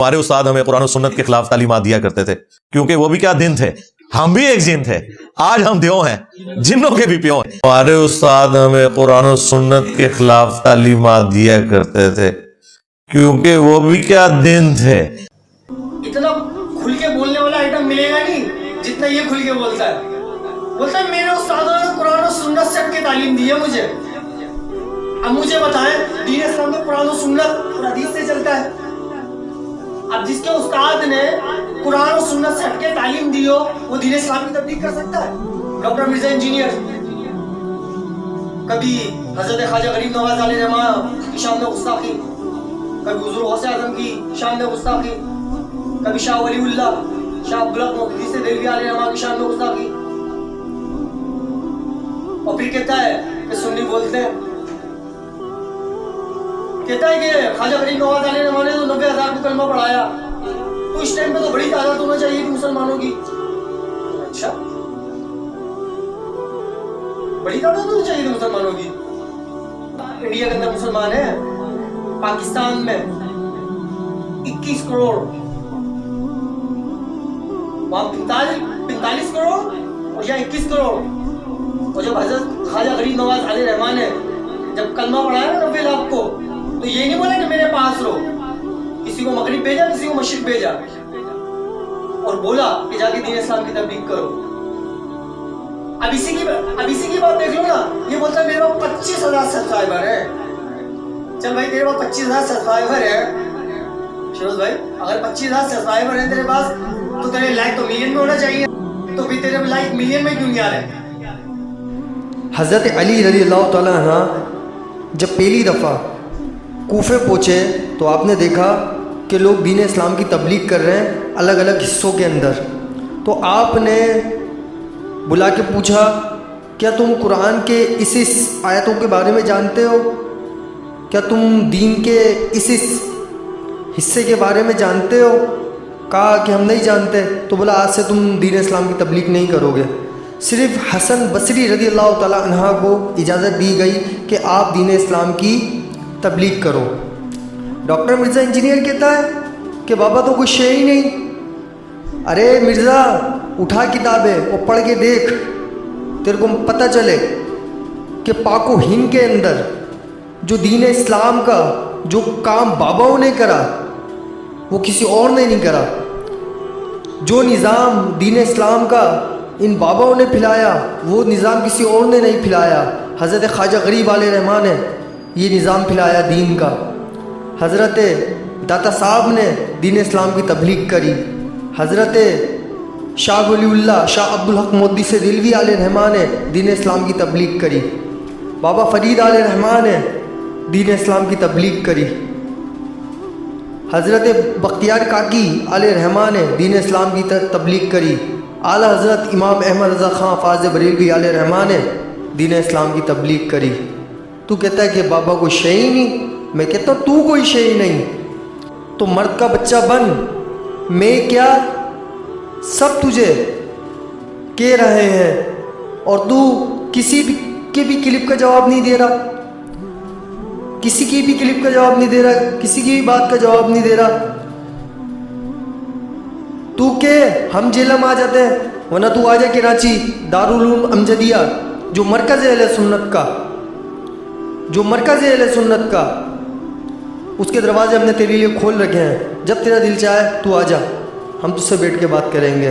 हमारे उस्ताद हमें कुरान और सुन्नत के खिलाफ तालीमात दिया करते थे, क्योंकि वो भी क्या दिन थे, हम भी एक जिन थे। आज हम द्यों हैं, जिन्नों के भी प्यों हैं। हमारे उस्ताद हमें कुरान और सुन्नत के खिलाफ तालीमात दिया करते थे, क्योंकि वो भी क्या दिन थे। इतना खुल के बोलने वाला आइटम मिलेगा नहीं जितना ये खुल के बोलता है। बोलता है मेरे उस्तादों ने कुरान और सुन्नत से हट के तालीम दी है मुझे। अब मुझे बताएं, दीन इस्लाम में कुरान और सुन्नत और हदीस से चलता है। अब जिसके उस्ताद ने कुरान और सुन्नत से हटके तालीम दी हो, वो दीन इस्लाम की तब्लीग कर सकता है। डॉक्टर मिर्जा इंजीनियर कभी हजरत ख्वाजा गरीब नवाज अलैहि रहमान की शान में गुस्ताखी, कभी हुजूर गौसे आजम की शान में गुस्ताखी, कभी शाह वलीउल्लाह शाह अब्दुल हक मुहद्दिस देलवी अलैहि रहमान की शान में गुस्ताखी। और फिर कहता है कि सुन्नी बोलते हैं, कहता है कि ख्वाजा गरीब नवाज अलैहि रहमान ने तो 90,000 को कलमा पढ़ाया, तो इस टाइम पे तो बड़ी तादाद होना चाहिए थी मुसलमानों की। अच्छा, बड़ी तादाद होनी चाहिए थी मुसलमानों की। इंडिया के अंदर मुसलमान है, पाकिस्तान में 21 करोड़, वहां 45 करोड़ और यहाँ 21 करोड़। और जब हजरत ख्वाजा गरीब नवाज अलैहि रहमान ने जब कलमा पढ़ाया ना 90 लाख को, तो ये नहीं बोला कि मेरे पास रहो, किसी को मगरिब भेजा, किसी को मशरिक भेजा, और बोला कि जाके दीन इस्लाम की तब्लीग करो। अब इसी की बात देख लो ना, ये बोलता है मेरे पास 25,000 सब्सक्राइबर है। चल भाई, तेरे पास 25,000 सब्सक्राइबर है फिरोज भाई, अगर 25,000 सब्सक्राइबर है तेरे पास, तो तेरे लाइक तो मिलियन में होना चाहिए, तो फिर तेरे लाइक मिलियन में क्यों नहीं आ रहे? हज़रत अली रज़ी अल्लाह तआला अन्हा जब पहली दफ़ा कूफे पहुँचे तो आपने देखा कि लोग दीन इस्लाम की तबलीग कर रहे हैं अलग अलग हिस्सों के अंदर। तो आपने बुला के पूछा, क्या तुम कुरान के इस आयतों के बारे में जानते हो? क्या तुम दीन के इस हिस्से के बारे में जानते हो? कहा कि हम नहीं जानते। तो बोला आज से तुम दीन इस्लाम की तबलीग नहीं करोगे। सिर्फ़ हसन बसरी रज़ी अल्लाह तआला अन्हा को इजाज़त दी गई कि आप दीन इस्लाम की तबलीग करो। डॉक्टर मिर्ज़ा इंजीनियर कहता है कि बाबा तो कुछ है ही नहीं। अरे मिर्ज़ा, उठा किताबें और पढ़ के देख, तेरे को पता चले कि पाको हिंद के अंदर जो दीन इस्लाम का जो काम बाबाओं ने करा वो किसी और ने नहीं करा। जो निज़ाम दीन इस्लाम का इन बाबाओं ने फैलाया वो निज़ाम किसी और ने नहीं फैलाया। हज़रत ख्वाजा गरीब अलैहि रहमान ने ये निज़ाम फैलाया दीन का। हज़रत दाता साहब ने दीन इस्लाम की तबलीग करी। हज़रत शाह वलीउल्लाह शाह अब्दुल हक मुहद्दिस देलवी अलैहि रहमान ने दीन इस्लाम की तबलीग करी। बाबा फरीद अलैहि रहमान ने दीन इस्लाम की तबलीग करी। हज़रत बख्तियार काकी अलैहि रहमान ने दीन इस्लाम की तबलीग करी। आला हज़रत इमाम अहमद रज़ा ख़ान फ़ाज़ बरेलवी अलैहि रहमान ने दीन इस्लाम की तबलीग करी। तू कहता है कि बाबा कोई शे ही नहीं। मैं कहता हूँ तू कोई शे ही नहीं। तो मर्द का बच्चा बन, मैं क्या, सब तुझे कह रहे हैं और तू किसी के भी क्लिप का जवाब नहीं दे रहा, किसी की भी क्लिप का जवाब नहीं दे रहा, किसी की भी बात का जवाब नहीं दे रहा। तू के हम जेल में आ जाते हैं, वरना तू आ जा कराची दारुल उलूम अमजदिया जो मरकज़ अहले सुन्नत का, जो मरकज़ अहले सुन्नत का, उसके दरवाजे हमने तेरे लिए खोल रखे हैं। जब तेरा दिल चाहे तू आ जा, हम तुझसे बैठ के बात करेंगे।